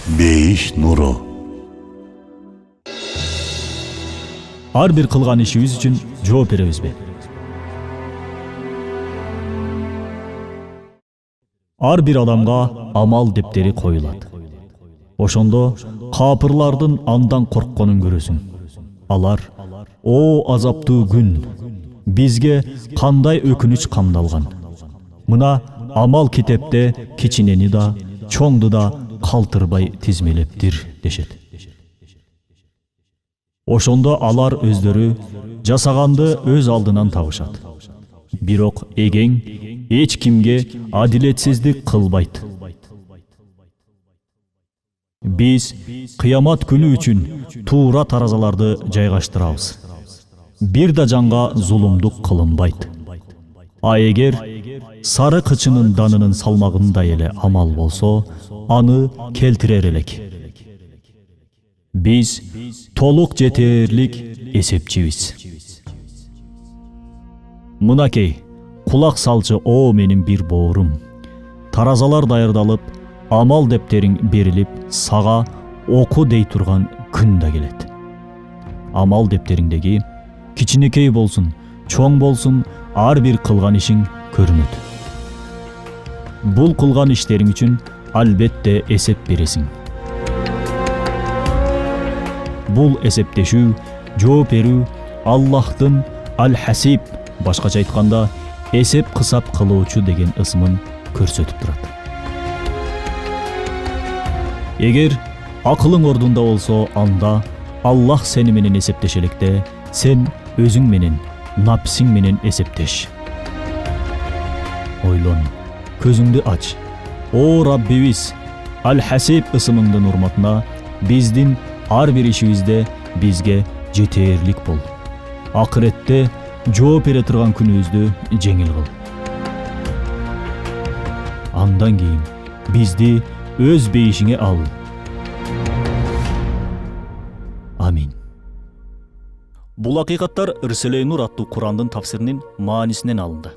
Бейиш нуру. Ар бир кылган ишибиз үчүн жооп беребизби? Ар бир адамга амал дептери коюлат. Ошондо капырлардын андан коркконун көрөсүң. Алар: "О азаптуу күн, бизге кандай өкүнүч камдалган. Мына амал китепте кичинени да, чоңду да калтырбай тизмелептир" дешет. Ошондо алар өздөрү жасаганды өз алдынан табышат. Бирок эгең эч кимге адилетсиздик кылбайт. Биз кыямат күнү үчүн туура таразаларды жайгаштырабыз. Бир да жанга зулумдук кылынбайт. А эгер сары кычынын данынын салмагындай эле амал болсо, аны келтирер элек. Биз толук жетерлик эсепчибиз. Мынакей, кулак салчы о менин бир боорум. Таразалар даярдалып, амал дептериң берилип, сага оку дей турган күн да келет. Амал дептериңдеги кичинекей болсун, чоң болсун, ар бир кылган ишиң көрүнөт. Бул кылган иштериң үчүн албетте эсеп бересиң. Бул эсептешүү, жооп берүү Аллахтын Аль-Хасиб, башкача айтканда эсеп кысап кылуучу деген ысмын көрсөтүп турат. Эгер акылың ордунда болсо, анда Аллах сени менен эсептеше электе, сен өзүң менен, напсиң менен эсептеш. Ойлон, көзүңдү ач. О Раббибиз, Аль-Хасиб ысымыңдын урматына биздин ар бир ишибизде бизге жетерлик бол. Акыретте жооп бере турган күнүбүздү жеңил кыл. Андан кийин бизди өз бейишиңе ал. Амин. Бул акыйкаттар Ирселей Нур аттуу Курандын тафсиринин маанисинен алынды.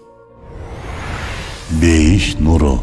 Бейиш нуру.